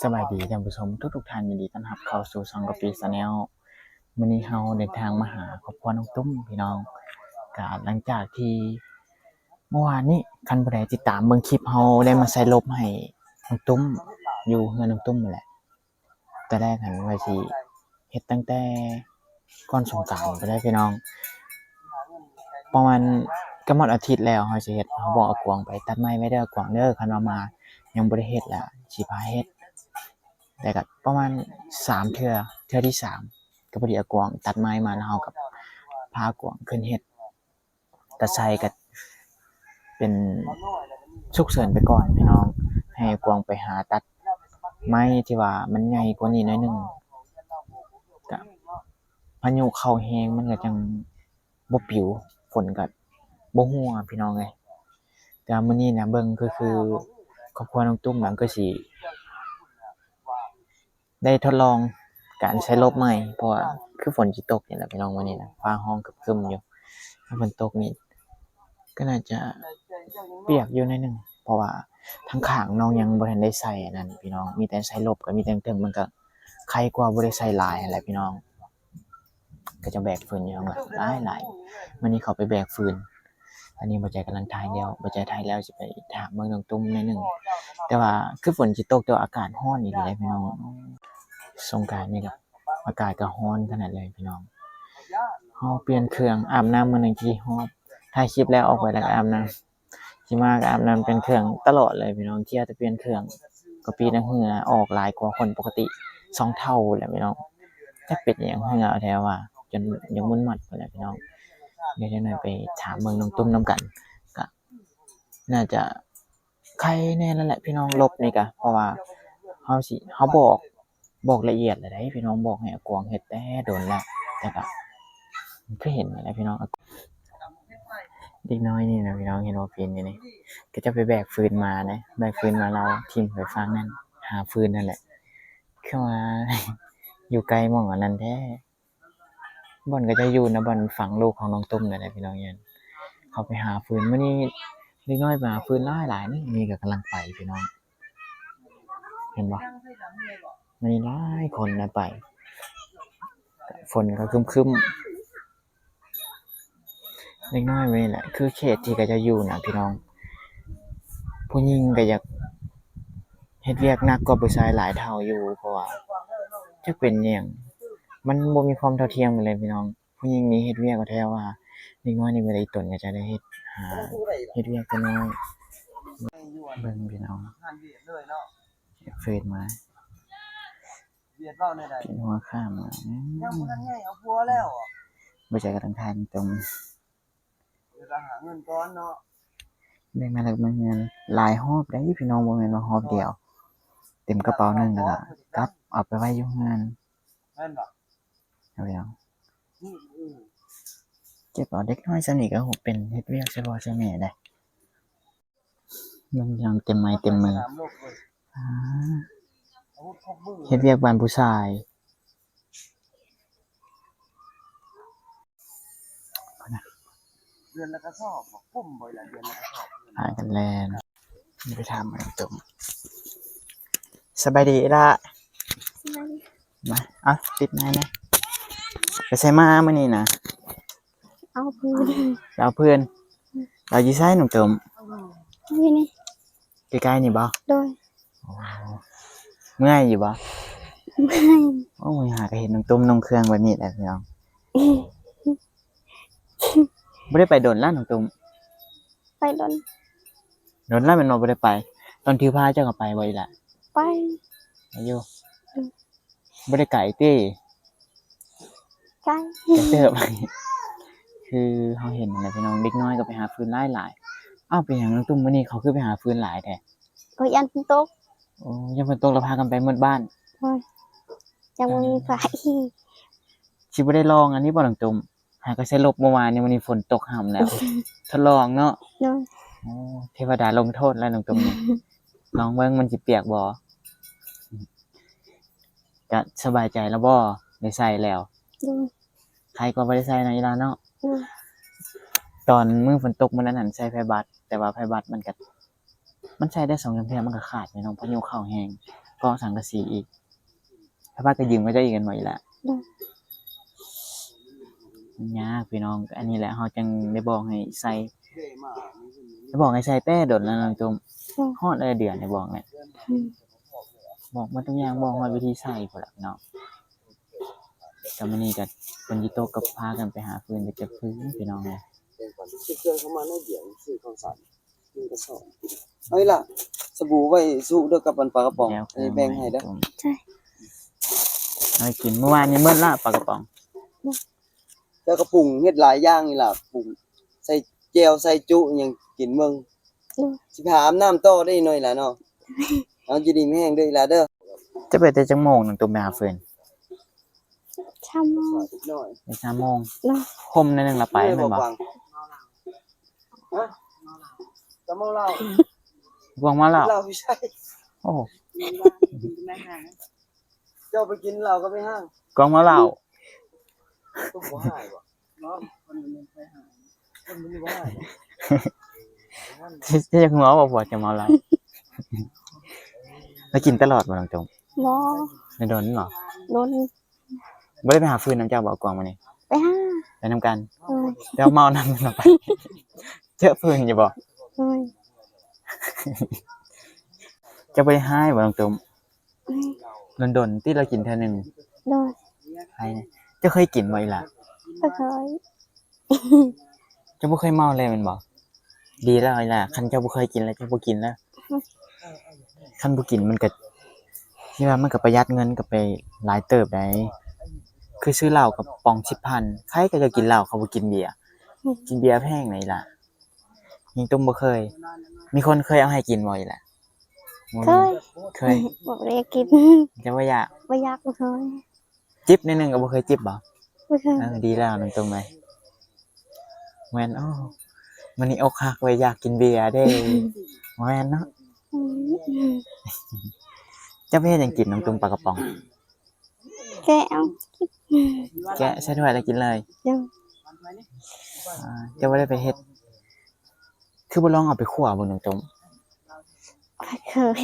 สบายดีท่านผู้ชมทุกท่านยินดีต้อนรับเข้าสู่ช่องกะปิชาแนลมื้อนี้เฮาเดินทางมาหาครอบครัวน้องตุ้มพี่น้องก็หลังจากที่เมื่อวานนี้คันผู้ใดติดตามเบิ่งคลิปเฮาได้มาใส่ลบให้น้องตุ้มอยู่เฮือนน้องตุ้มนั่นแหละแต่แรกหันว่าสิเฮ็ดตั้งแต่ก่อนสงกรานต์ไปได้พี่น้องประมาณกำหนดอาทิตย์แล้วเฮาสิเฮ็ดเฮาบอกเอากวางไปตัดไม้ไว้เด้อกวางเด้อคันว่ามายังบ่ได้เฮ็ดแล้วสิพาเฮ็ด แต่ก็ประมาณ3เทื่อที่3ก็พอดีอากวางตัดไม้มาแล้วเฮาก็พาอากวางขึ้นเฮ็ดแต่ใช้ก็เป็นฉุกเฉินไปก่อนพี่น้องให้อากวางไปหาตัดไม้ที่ว่ามันใหญ่กว่านี้หน่อยหนึงก็พายุเข้าแรงมันก็จังบ่ปลิวฝนก็บ่รั่วพี่น้องเอ้ยแต่มื้อนี้น่ะเบิ่งก็คือครอบครัวน้องตุ้มนั้นก็สิ ได้ทดลองการใช้ลบใหม่เพราะว่าคือฝนสิตกนี่แหละพี่น้องวันนี้นะฟ้าห้องครึมๆอยู่ถ้าฝนตกนี่ก็น่าจะเปียกอยู่หน่อยหนึงเพราะว่าทางข้างน้องยังบ่ทันได้ใส่อันนั้นพี่น้องมีแต่ใช้ลบก็มีแต่เทิงมันก็ใครกว่าบ่ได้ใส่หลายนั่นแหละพี่น้องก็จะแบกฟืนอยู่ข้างหลังหลายๆมื้อนี้เขาไปแบกฟืนอันนี้บ่ใจกำลังถ่ายแล้วบ่ใจถ่ายแล้วสิไปถามเบิ่งน้องตุ้มหน่อยหนึงแต่ว่าคือฝนสิตกแต่ว่าอากาศร้อนอีหลีเด้พี่น้อง สงกรานต์นี่ก็อากาศก็ร้อนขนาดเลยพี่น้องเฮาเปลี่ยนเครื่องอาบน้ำมื้อหนึงกี่รอบถ่ายคลิปแล้วออกไปแล้วก็อาบน้ำสิมาก็อาบน้ำเป็นเครื่องตลอดเลยพี่น้องเที่ยแต่เปลี่ยนเครื่องก็ปีละเหงื่อออกหลายกว่าคนปกติ2เท่าแหละพี่น้องจักเป็นหยังเหงื่อแท้ว่าจนยังมึนมัดพุ่นแหละพี่น้องเดี๋ยวจักหน่อยไปถามเบิ่งน้องตุ้มนำกันก็น่าจะใครแน่นั่นแหละพี่น้องลบนี่ก็เพราะว่าเฮาบอกละเอียดเลยได้พี่น้องบอกให้อากวางเฮ็ดแต่โดนแล้วแต่ก็คือเห็นนั่นแหละพี่น้องเด็กน้อยนี่นะพี่น้องเห็นว่าเป็นอยู่นี่ก็จะไปแบกฟืนมานะแบกฟืนมาเราทิ้งไว้ฟังนั่นหาฟืนนั่นแหละคือว่า อยู่ไกลหม้องอันนั้นแท้บ่อนก็จะอยู่นะบ่อนฝังลูกของน้องตุ้มนั่นแหละพี่น้องเห็นเขาไปหาฟืนมื้อนี้เด็กน้อยไปหาฟืนหลายๆนี่มีก็กำลังไปพี่น้องเห็นบ่มีหลายคนนะไปฝนก็ครึมๆเล็กน้อยไว้นี่แหละคือเขตที่ก็จะอยู่น่ะพี่น้องผู้หญิงก็อยากเฮ็ดเวียกหนักกว่าผู้ชายหลายเท่าอยู่เพราะว่าจักเป็นอิหยังมันบ่มีความเท่าเทียมกันเลยพี่น้องผู้หญิงนี่เฮ็ดเวียกก็แท้ว่าเด็กน้อยนี่เวลาอีตนก็จะได้เฮ็ดเวียกแต่น้อยเบิ่งพี่น้องเฟซมากินหัวข้ามมายังบ่ทันใหญ่เอาผัวแล้วอ่ะบ่ใช่กระทั่งทานตรงเดี๋ยวก็หาเงินก่อนเนาะได้มาแล้วมันเงินหลายหอบได้พี่น้องบ่แม่นว่าหอบเดียวเต็มกระเป๋านึงแล้วก็กลับเอาไปไว้อยู่เรือนแม่นบ่เอาพี่น้องอือเก็บเอาเด็กน้อยซะนี่ก็เป็นเฮ็ดเวียกใช่บ่ใช่แม่ได้มันยังเต็มไม้เต็มมืออาเฮ็ดเวียกบ้านผู้ชายเดือนละกระสอบบ่ปุ้มบ่ล่ะเดือนละกระสอบหากันแลนไปถามมันตรงสบายดีล่ะมาติดไม้นะไปไสมามื้อนี้น่ะเอาพื้นเอาเพื่อนเราอยู่ไสน้องตมนี่นี่ใกล้ๆนี่บ่โดยอ๋อเมื่อยอยู่บ่ ไม่ โอ้ยหาก็เห็นน้องตุ้มน้องเครื่องแบบนี้แหละพี่น้องบ่ได้ไปโดนแล้วน้องตุ้มไปโดนแล้วแม่นบ่ได้ไปตอนถือผ้าเจ้าก็ไปบ่อีหล่ะไปอยู่บ่ได้ไกลติไกลเติบคือเฮาเห็นนั่นแหละพี่น้องเด็กน้อยก็ไปหาฟืนหลายๆอ้าวเป็นหยังน้องตุ้มมื้อนี้เขาคือไปหาฟืนหลายแท้ก็ยันฝนตกโอ้ยามฝนตกแล้วพากันไปหมดบ้านโอ้ยยังบ่มีไฟสิบ่ได้ลองอันนี้บ่น้องตุ้มหาก็ใช้ลบเมื่อวานนี้วันนี้ฝนตกห่ำแล้วทดลองเนาะโดยโอ้เทวดาลงโทษแล้วน้องตุ้มลองเบิ่งมันสิเปียกบ่ก็สบายใจแล้วบ่ได้ใส่แล้วโดยใครก็บ่ได้ใส่นะอีหล่ะเนาะตอนมื้อฝนตกมื้อนั้นหั่นใส่ไฟบัดแต่ว่าไฟบัดมันก็มันใช้ได้2-3เทื่อมันก็ขาดพี่น้องพายุเข้าแรง ก็สังกะสีอีกถ้าว่าก็ยืมก็จะอีกกันหมดอีกแหละ โดย มันยากพี่น้องอันนี้แหละเฮาจังได้บอกให้ใส่ เด้มานี่คือ ได้บอกให้ใส่แต่โดดแล้วน้องจม โดย ฮอดเลยเดือนได้บอกแหละ อืม บอกมาทุกอย่างบอกฮอดวิธีใส่พุ่นล่ะพี่น้องแต่มื้อนี้ก็เพิ่นสิโตกับพากันไปหาฟืนไปเก็บฟืนพี่น้องเลย เป็นก่อนที่เครื่องเข้ามาในเดี๋ยวซื้อข้าวสารนี่ก็สอนเอ้ยล่ะสบู่ไว้สู้เด้อกับปลากระป๋อง แล้ว อันนี้แบ่งให้เด้อ ใช่ เอาไปกินเมื่อวานนี้หมดละปลากระป๋อง แล้วก็ปรุงเฮ็ดหลายอย่างนี่ล่ะปรุงใส่แจ่วใส่จุอิหยังกินเมือง โดย สิไปหาอาบน้ำต่อได้หน่อยล่ะเนาะเอาจิดีแม่งเด้ออีหล่ะเด้อ จะไปแต่จังโมงน้องตุ้มไปหาฟืน ชามอ สอนอีกหน่อย ไป3โมง โดย คมนิดนึงละไปแม่นบ่ ฟังฮะจะเมาเหล้า บวงมาแล้ว เหล้าไม่ใช่ โอ้โห เจ้าไปกินเหล้าก็ไปห้าง กองมาแล้ว ต้องบ่หายบ่เนาะมันไปหามันบ่หาย จะหัวบ่ผัวจะเมาแล้วแล้วกินตลอดบ่น้องตุ้ม บ่ ไม่โดนหรอ โดน บ่ได้ไปหาฟืนน้ำเจ้าบ่กองมื้อนี้ ไปห้า ไปนํกัน โดย เจ้าเมานำกันไป เจอฟืนอยู่บ่ โดย จะไปให้บ่น้องตุ้ม อืม ดนๆที่เรากินเทื่อนึง โดย ใครเนี่ยเจ้าเคยกินบ่อีหล่ะ ก็เคย เจ้าบ่เคยเมาเลยแม่นบ่ดีแล้วอีหล่ะคันเจ้าบ่เคยกินแล้วเจ้าบ่กินแล้วคันบ่กินมันก็ที่ว่ามันก็ประหยัดเงินก็ไปหลายเติบได้คือซื้อเหล้ากับป๋อง10,000ใครก็จะกินเหล้าเขาบ่กินเบียร์กินเบียร์แพงไหนล่ะยิงตุ้มบ่เคย มีคนเคยเอาให้กินบ่อีหล่ะบ่ เค มี ย เคย บอกเลยกิน จะบ่อยาก ไม่อยากบ่เคย จิบนิดนึงก็บ่เคยจิบบ่ ไม่เคย ดีแล้วน้องตุ้มเอ้ยแม่นอ้อมื้อนี้อกหักไว้อยากกินเบียร์เด้แม่นเนาะ อืม เจ้าไปเฮ็ดหยังกินน้องตุ้มปลากระป๋อง แกเอา แกะใส่ถ้วยแล้วกินเลย เดี๋ยว เจ้าบ่ได้ไปเฮ็ดคือบ่ลองเอาไปคั่วบ่น้องตุ้ม เคย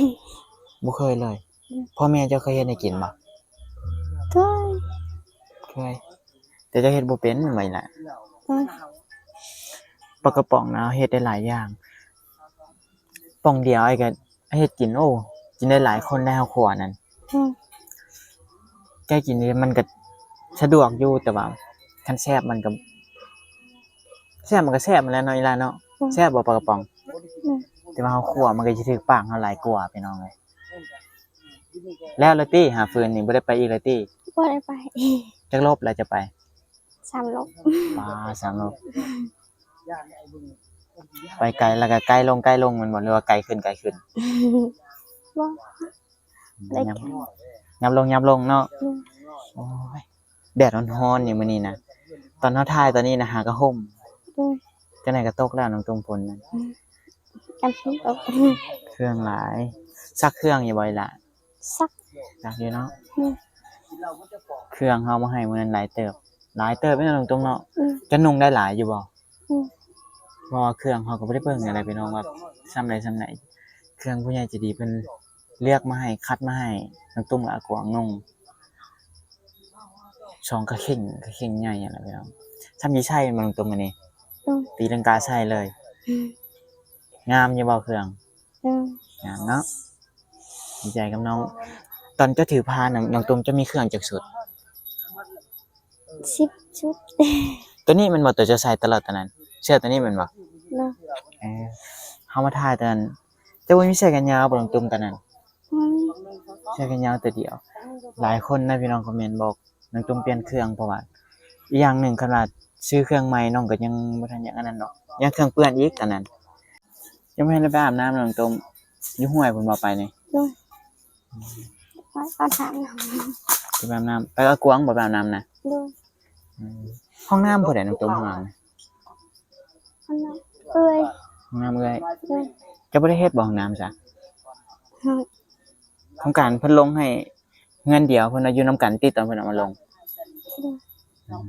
บ่เคยเลยพ่อแม่เจ้าเคยเฮ็ดให้กินบ่ เคย เคยแต่เจ้าเฮ็ดบ่เป็นแม่นบ่ล่ะ เคย ปลากระป๋องนะเฮ็ดได้หลายอย่างป่องเดียวไอ้ก็เฮ็ดกินโอ้กินได้หลายคนได้เฮาคั่วนั่น อืม แกกินนี่มันก็สะดวกอยู่แต่ว่าคันแซ่บมันก็แซ่บมันก็แซ่บนั่นแหละเนาะอีหล่ะเนาะแซ่บบ่ปลากระป๋อง แต่ว่าเฮาคั่วมันก็สิถึกปากเฮาหลายกว่าพี่น้องเอ้ยแล้วละติหาฟืนนี่บ่ได้ไปอีกละติ บ่ได้ไป จักรอบแล้วจะไป 3 ลบ ป้า3รอบไปไกลแล้วก็ไกลลงมันบ่หรือว่าไกลขึ้น บ่ ได้ ยับ แค่ ยับลงเนาะ อืม โอ้ยแดดร้อนๆนี่มื้อนี้นะตอนเฮาถ่ายตอนนี้นะหากระห่ม โดย จังได๋ก็ตกแล้วน้องตรงฝนนั่น กันทิ้งตก เครื่องหลายซักเครื่องอยู่บ่ล่ะ สัก ซักอยู่เนาะ อืม เครื่องเฮามาให้มื้อนั้นหลายเติบไปเนาะน้องตรงเนาะ อืม จะนุ่งได้หลายอยู่บ่ อืม เพราะว่าเครื่องเฮาก็บ่ได้เบิ่งอะไรพี่น้องว่าซ้ำใดเครื่องผู้ใหญ่ใจดีเพิ่นเลือกมาให้คัดมาให้น้องตุ้มกับอากวางนุ่งช่องกระเข่งใหญ่อะล่ะพี่น้องซ้ำสิใช้มันน้องตุ้มอันนี้ อืม ตีลังกาใช้เลย อืม งามอยู่บ่เครื่อง อืม งามเนาะดีใจกับน้อง ตอนเจ้าถือพานน้องตุ้มจะมีเครื่องจักสุด 10 ชุด ตัวนี้มันบ่ตัวเจ้าใช้ตลอดตอนนั้นเสื้อตัวนี้แมันบ่ เนาะ เฮามาถ่ายตอนนั้นเจ้าบ่มีเสื้อกันยาวบ่น้องตุ้มตอนนั้น อืม เสื้อกันยาวตัวเดียว หลายคนนะพี่น้องคอมเมนต์บอกน้องตุ้มเปลี่ยนเครื่องเพราะว่าอีกอย่างหนึ่งขนาดซื้อเครื่องใหม่น้องก็ยังบ่ทันอย่างนั้นดอกยังเครื่องเปื้อนอีกตอนนั้นยังบ่ทันได้ไปอาบน้ำน้องตุ้มอยู่ห้วยเพิ่นบ่ไปนี่ โดยไปก็ถามหน่อย ไปอาบน้ำไปกับกวางบ่ไปอาบน้ำนะ โดย ห้องน้ำผู้ใดน้องตุ้มห้องน้ำนะ อันนั้นเอ้ย ห้องน้ำเอ้ย โดย จะบ่ได้เฮ็ดบ่ห้องน้ำซะ เฮ้ย โครงการเพิ่นลงให้เงินเดียวเพิ่นเอาอยู่นํกันติดตอนเพิ่นเอามาลง โดย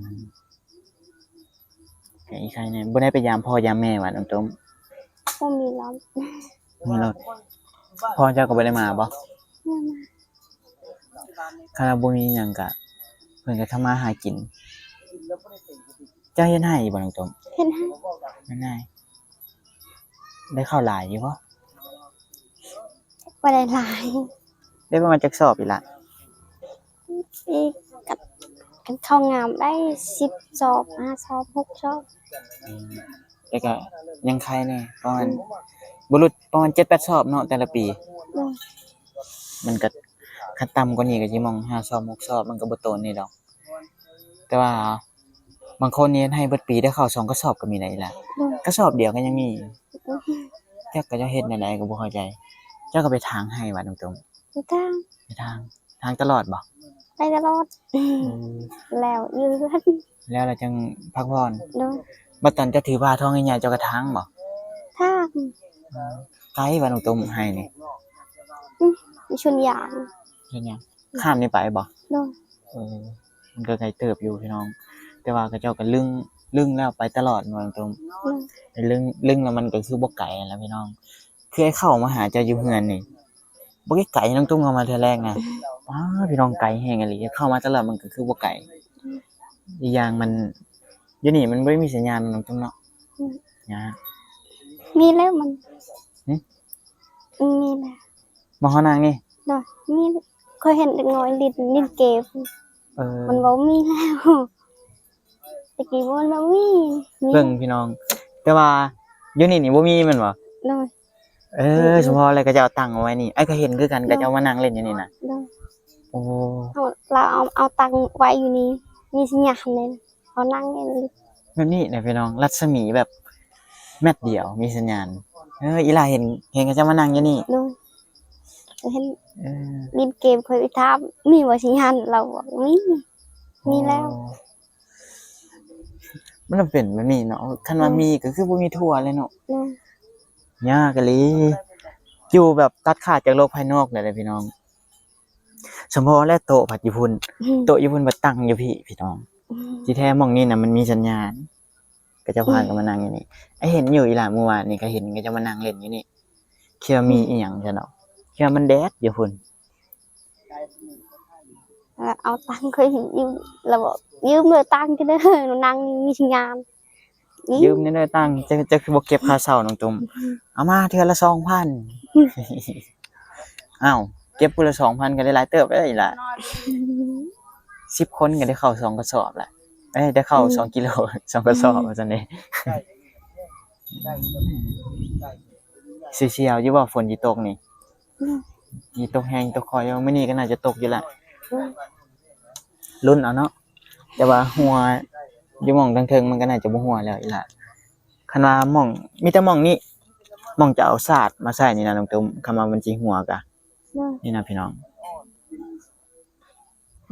แค่อีใครเนี่ยบ่ได้ไปยามพ่อยามแม่ว่าน้องตุ้ม บ่มีล้อม มีรถพ่อเจ้าก็บ่ได้มาบ่ แม่มา คาราบ่มีหยังก็เพิ่นก็ทำมาหากินเจ้าเฮ็ดให้บ่น้องตม เห็นให้ เฮ็ดให้ได้ข้าวหลายอยู่บ่ บ่ได้หลาย ได้ประมาณจักสอบอีกล่ะ อีกกันเข้างามได้10 สอบ5 สอบ 6 สอบ แต่ก็ยังใครแน่ประมาณบ่หลุดประมาณ 7-8 สอบเนาะแต่ละปี โดย มันก็คันต่ำกว่านี้ก็สิมอง5สอบ6สอบมันก็บ่โตนนี่ดอก แต่ว่าบางคนนี่ให้เบิดปีได้เข้า2กระสอบก็มีได้ล่ะ โดย กระสอบเดียวก็ยังมีจักก็เจ้าเฮ็ดแนวใดก็บ่เข้าใจ เจ้าก็ไปทางให้ว่าตรง อยู่ทาง ๆไปทางตลอดบ่ ไปตลอดแล้วยืน แล้วเราจังพักผ่อน โดย บัดตอนเจ้าถือผ้าท้องใหญ่ๆเจ้าก็ทางบ่ ทาง ไกลว่าตรงๆให้นี่ มีชนยาง เฮ็ดหยังข้ามนี่ไปบ่ โดย มันก็ไกลเติบอยู่พี่น้อง แต่ว่าเขาเจ้าก็ลึงแล้วไปตลอดว่าตรง โดย ลึงแล้วมันก็คือบ่ไกลนั่นแหละพี่น้อง คือไอ้เข้ามาหาเจ้าอยู่เฮือนนี่บ่ได้ไกลน้องตุ้มเข้ามาเทื่อแรกนะอ้าพี่น้องไกลแฮงอีหลีเข้ามาตลอดมันก็คือบ่ไกลอีกอย่างมันอยู่นี่มันบ่ได้มีสัญญาณน้องตุ้มเนาะนะ มีแล้วมัน หึ มีแล้ว บ่ฮ้อนางนี่ โดยมีเคยเห็นเด็กน้อยลิ้นเกม มันบ่มีแล้วตะกี้มันบ่มีมี เบิ่งพี่น้อง แต่ว่าอยู่นี่บ่มีแม่นบ่ โดย เฉพาะอะไรก็จะเอาตังค์เอาไว้นี่ไอ้ก็เห็นคือกันก็จะเอามานั่งเล่นอยู่นี่น่ะ โดย โอ้ เราเอาตังค์ไว้อยู่นี่มีสัญญาณเลยเอานั่งเล่น แบบนี้นะพี่น้องรัศมีแบบแมตช์เดียวมีสัญญาณอีหลาเห็นก็จะมานั่งอยู่นี่ โดยเห็น เออ ลิ้นเกมเคยไปถามมีบ่สัญญาณเราบอกมีแล้ว มันเป็นแบบนี้เนาะคันว่ามีก็คือบ่มีทั่วเลยเนาะ โดย ยากกะลีอยู่แบบตัดขาดจากโลกภายนอกเลยพี่น้องสมพอและโต๊ะผัดญี่ปุ่นโต๊ะญี่ปุ่นบ่ตั้งอยู่พี่น้องที่แท้หม่องนี้น่ะมันมีสัญญาณก็จะพากันมานั่งอยู่นี่ไอ้เห็นอยู่อีหลาเมื่อวานนี่ก็เห็นก็จะมานั่งเล่นอยู่นี่คิดว่ามีอีหยังซะเนาะคิดว่ามันแดดอยู่พุ่น เอาตังค์เคยยืมเราบอกยืมเลยตังค์กันเด้อหนูนั่งมีสัญญาณ ยืมนี่ได้ตังค์จะคือบ่เก็บค่าเช่าน้องตุ้มเอามาเทื่อละ 2,000 อ้าวเก็บพุ่นละ 2,000 ก็ได้หลายเติบเด้ออีหล่ะ10 คนก็ได้เข้า2กระสอบแหละได้เข้า2กิโล2กระสอบว่าซั่นเด้เสียวๆอยู่บ่ฝนสิตกนี่สิตกแฮงตกคอยอยู่มื้อนี้ก็น่าจะตกอยู่ล่ะลุ้นเอาเนาะแต่ว่าหัวอยู่หม่องทางเทิงมันก็น่าจะบ่หัวแล้วอีหล่ะคันว่าหม่องมีแต่หม่องนี้หม่องจะเอาสาดมาใส่นี่นะน้องตุ้มคันว่ามันสิหัวกะนี่นะพี่น้อง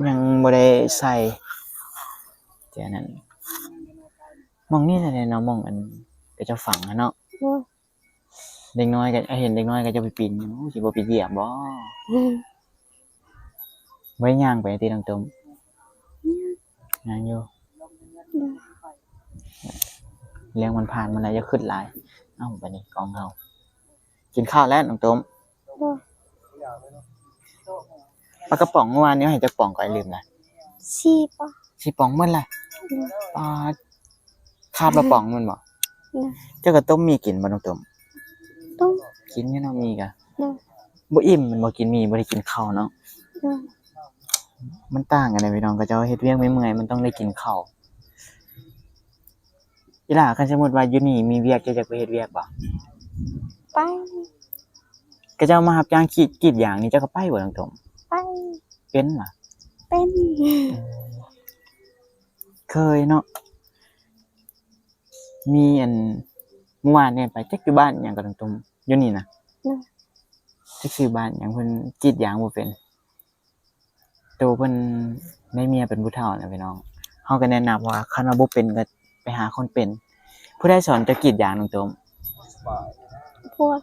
ยังบ่ได้ใส่แต่อันนั้นหม่องนี้แหละเนาะหม่องอันก็จะฝังอะเนาะเด็กน้อยก็เห็นเด็กน้อยก็จะไปปีนอยู่สิบ่ไปเหยียบบ่ไว้ย่างไปติน้องตุ้มย่างอยู่เลี้ยงมันผ่านมาแล้วอย่าขึ้นหลายเอ้าบัดนี้กองเฮากินข้าวแล้วน้องตุ้มปลากระป๋องเมื่อวานนี้ให้จักป๋องก็ลืมละ ชีปะ สิป๋องหมดล่ะปลาคาบละป๋องมันบ่เจ้าก็ต้มมีกินบ่น้องตุ้ม ต้อง กินอยู่เนาะมีก็บ่อิ่มมันบ่กินมีบ่ได้กินข้าวเนาะมันต่างกันเลยพี่น้องก็เจ้าเฮ็ดเวียกไม่เมื่อยมันต้องได้กินข้าวอีหล่าคันสมมุติว่าอยู่นี่มีเวียกเจ้าจะไปเฮ็ดเวียกบ่ ไป ก็เจ้ามารับจ้างกรีดยางนี่เจ้าก็ไปบ่น้องตุ้ม ไป เป็นบ่ เป็น เคยเนาะมีอันเมื่อวานเนี่ยไปจักอยู่บ้านหยังก็น้องตุ้มอยู่นี่นะจักชื่อบ้านหยังเพิ่นกรีดยางบ่เป็นตัวเพิ่นได้เมียเป็นผู้เฒ่านะพี่น้องเฮาก็แนะนำว่าคันว่าบ่เป็นก็ไปหาคนเป็นผู้ใดสอนจะกรีดยางน้องตุ้ม พวก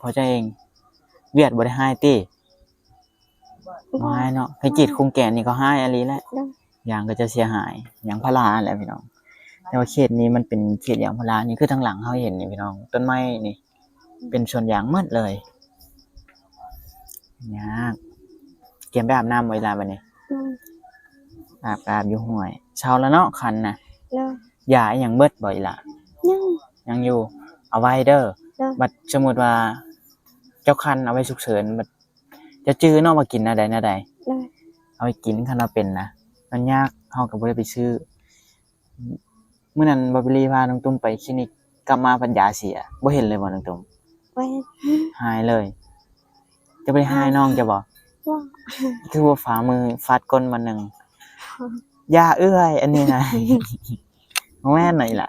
พอใจเองเวียดบ่ได้ให้ติบ่ให้เนาะให้กรีดคุงแก่นนี่ก็ให้อะลีแหละยางก็จะเสียหายยางพาราแหละพี่น้องแต่ว่าเขตนี้มันเป็นเขตยางพารานี่คือทางหลังเฮาเห็นนี่พี่น้องต้นไม้นี่เป็นสวนยางหมดเลยยาก เตรียมไปอาบน้ำไว้ลาบัดนี้ โดย อาบอยู่ห้วยเช้าแล้วเนาะคันน่ะ โดย ยาอีหยังเบิดบ่อีหล่ะ ยัง ยังอยู่เอาไว้เด้อ เด้อ บัดสมมุติว่าเจ้าคันเอาไว้ฉุกเฉินบัดจะจื้อเนาะมากินนะใด โดย เอาไปกินคันเราเป็นนะมันยากเฮาก็บ่ได้ไปซื้อมื้อนั้นบ่าวบิลลี่พาน้องตุ้มไปคลินิกกลับมาปัญญาเสียบ่เห็นเลยบ่น้องตุ้ม ไว้ หายเลย จะบ่ได้หายน้องจะบ่ ว่า คือว่าฝ่ามือฟาดก้นมาหนึ่งอย่าเอื้อยอันนี้นะ แม่นหน่อยล่ะ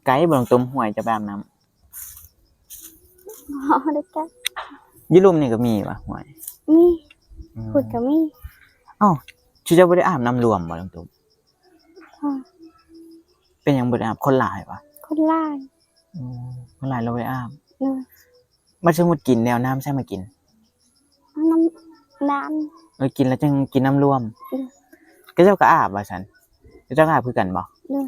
ไกด์บ่น้องตุ้มห้วยจะไปอาบน้ำ เอาได้กัน ยี่ลุมนี่ก็มีว่ะห้วย มีพูดก็มี อ้าวชื่อจะบ่ได้อาบน้ำรวมบ่น้องตุ้ม ค่ะ เป็นหยังบ่ได้อาบคนหลายวะ คนไล่ คนหลายเราไปอาบ โดย มันสมมุติกินแนวน้ำใช่มากิน เอาน้ำ กินแล้วจังกินน้ำรวม ก็เจ้าก็อาบว่าซั่นเจ้าก็อาบคือกันบ่ โดย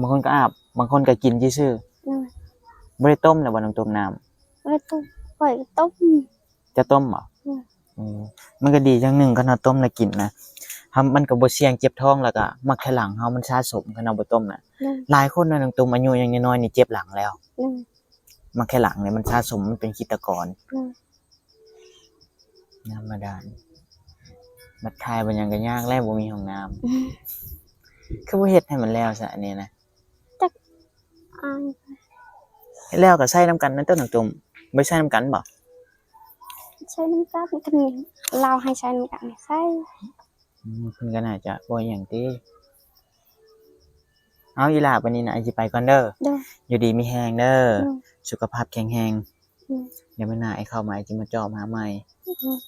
บางคนก็อาบบางคนก็กินซื่อ โดย ๆบ่ได้ต้มแล้วบ่น้องตุ้มน้ำ ไว้ต้มปล่อยต้ม จะต้มเหรอ มันก็ดีจังหนึ่งก็เราต้มแล้วกินนะมันก็บ่เสี่ยงเจ็บท้องแล้วก็มักแค่หลังเฮามันสะสมคันเอาบ่ต้มน่ะ โดย หลายคนน่ะน้องตุ้มอายุยังน้อยๆนี่เจ็บหลังแล้ว โดย มักแค่หลังเนี่ยมันสะสมมันเป็นขี้ตะกอน โดย ธรรมดาบัดทายบ่หยังก็ยากแล้วบ่มีห้องน้ำคือบ่เฮ็ดให้มันแล้วซะอันนี้นะ อ่าน เฮ็ดแล้วก็ใส่น้ำกันนั่นต้นน้องตุ้มบ่ใส่น้ำกันบ่ ใช้น้ำตาลกันเราให้ใช้น้ำตาลใส่ เพิ่นก็น่าจะบ่หยังติเอาอีหล่าบัดนี้น่ะสิไปก่อนเด้อ โดย อยู่ดีมีแฮงเด้อ โดย สุขภาพแข็งแรง อืม เดี๋ยวมื้อหน้าไอ้เข้ามาสิมาจอบหาใหม่ โดย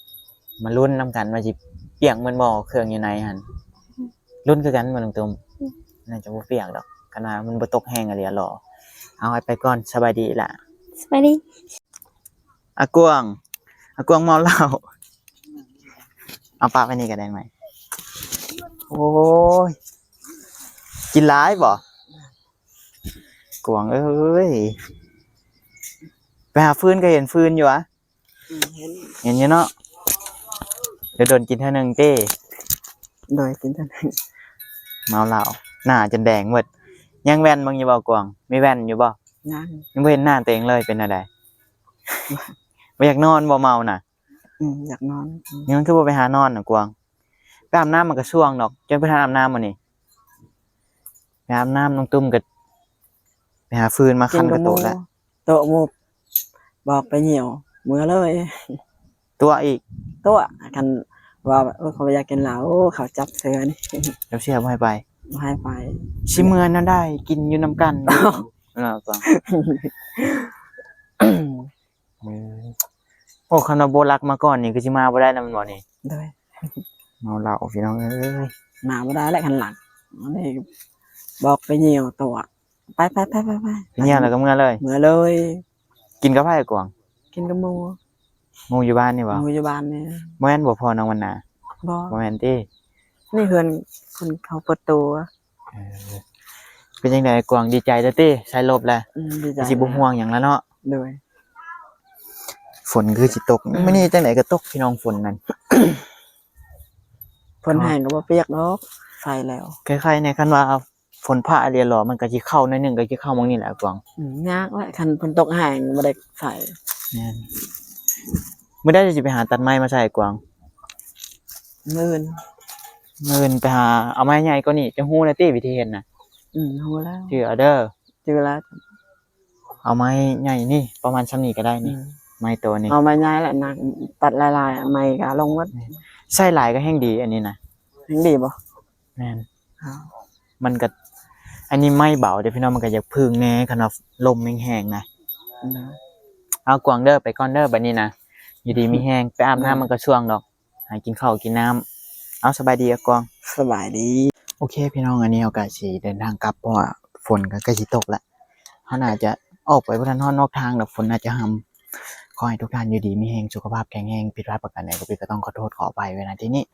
มาลุ้นนำกันว่าสิเปียกเหมือนบ่เครื่องอยู่ในหั่น อืม ลุ้นคือกันบ่น้องตุ้ม อืม น่าจะบ่เปียกดอกคันว่ามันบ่ตกแห้งอะเดียหรอเอาไปก่อนสบายดีล่ะ สวัสดี อากวงเมาเหล้าเอาปลาไปนี่ก็ได้ไหมโอ้ยกินหลายบ่กวงเอ้ยไปหาฟืนก็เห็นฟืนอยู่อะ เห็น เห็นอยู่เนาะเดี๋ยวโดนกินเท่านึงเต้ โดยกินเท่านั้น เมาเหล้าหน้าจนแดงหมดยังแว่นมึงอยู่บ่กวงมีแว่นอยู่บ่ นั่ง ยังบ่เห็นหน้าตัวเองเลยเป็นอะไร บ่อยากนอนบ่เมาน่ะ อยากนอน ยังคือบ่ไปหานอนน่ะกวางไปอาบน้ำมันก็ช่วงดอกจนไปทานอาบน้ำมื้อนี้ไปอาบน้ำน้องตุ้มก็ไปหาฟืนมาคั่นกระโตะแล้ว โตะหมูบอกไปเหี่ยวเมื่อเลย ตัวอีก โตะกันว่าเขาอยากกินเหล้าเขาจับเสือนี่ เดี๋ยวเสียบ่ให้ไป บ่ให้ไป สิเมื่อนั้นได้กินอยู่นํกันเนาะกวางโอ้คันว่าบ่รักมาก่อนนี่คือสิมาบ่ได้นำบ่นี่ โดย เมาเหล้าพี่น้องเอ้ย มาบ่ได้แล้วกันหลังนี่บอกไปเหี่ยวโตะไป เงียบแล้วก็เมื่อเลย เมื่อเลย กินกับไผกวาง กินกับหมู หมู่อยู่บ้านนี่บ่ หมูอยู่บ้านนี่ บ่แม่นบ่พอน้องวันนา บ่ บ่แม่นติ นี่เฮือนคนเขาเปิดตัว เป็นจังไดกวางดีใจเด้อติใช้ลบแล้ว ดีใจ สิบ่ห่วงหยังแล้วเนาะ โดย ฝนคือสิตกมื้อนี้จังไดก็ตกพี่น้องฝนนั่น เพิ่นแห้งก็บ่เปียกดอกใส่แล้ว คล้ายๆในคันว่าฝนฟ้าเรียนหรอมันก็สิเข้าหน่อยหนึงก็สิเข้าหมองนี่แหละกวาง ยากแหละคันเพิ่นตกแห้งบ่ได้ใส่ แม่นมื้อใดสิไปหาตัดไม้มาใส่กวาง มื่น มื้ออื่นไปหาเอาไม้ใหญ่กว่านี้จะฮู้แล้วติวิธีเฮ็ดน่ะ รู้แล้ว ชื่อเอาเด้อ เจอแล้ว เอาไม้ใหญ่นี่ประมาณส่ำนี้ก็ได้นี่ไม้ตัวนี้ เอาไม้ย้ายแหละนักตัดลายๆไม้ก็ลงวัด ใส่หลายก็แฮ่งดีอันนี้น่ะ ยังดีบ่ แม่น อ้าว มันก็อันนี้ไม้เบาเด้อพี่น้องมันก็อยากพึ่งแหน่คันว่าลมแห้งๆนะ เอากวางเด้อไปก่อนเด้อบัดนี้นะอยู่ดีมีแห้งไปอาบน้ำมันก็ช่วงดอกหากินข้าวกินน้ำเอาสบายดีอะกวาง สบายดี โอเคพี่น้องอันนี้เอาก็สิเดินทางกลับเพราะว่าฝนก็ใกล้สิตกแล้วเฮาน่าจะออกไปบ่ทันฮอดนอกทางดอกฝนน่าจะหำขอให้ทุกท่านอยู่ดีมีแรงสุขภาพแข็งแรงผิดพลาดประการใดก็พี่ก็ต้องขอโทษขออภัยไว้ณที่นี้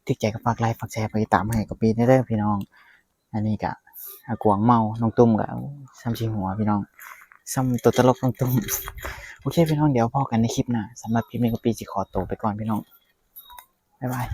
ที่ใจก็ฝากไลค์ฝากแชร์ฝากติดตามให้กับพี่เด้อพี่น้องอันนี้ก็อากวางเมาน้องตุ้มก็ซ้ำสิหัวพี่น้องซ้ำตัวตลกน้องตุ้ม โอเคพี่น้องเดี๋ยวพอกันในคลิปหน้าสำหรับคลิปนี้ก็ปีสิขอตัวไปก่อนพี่น้องบ๊ายบาย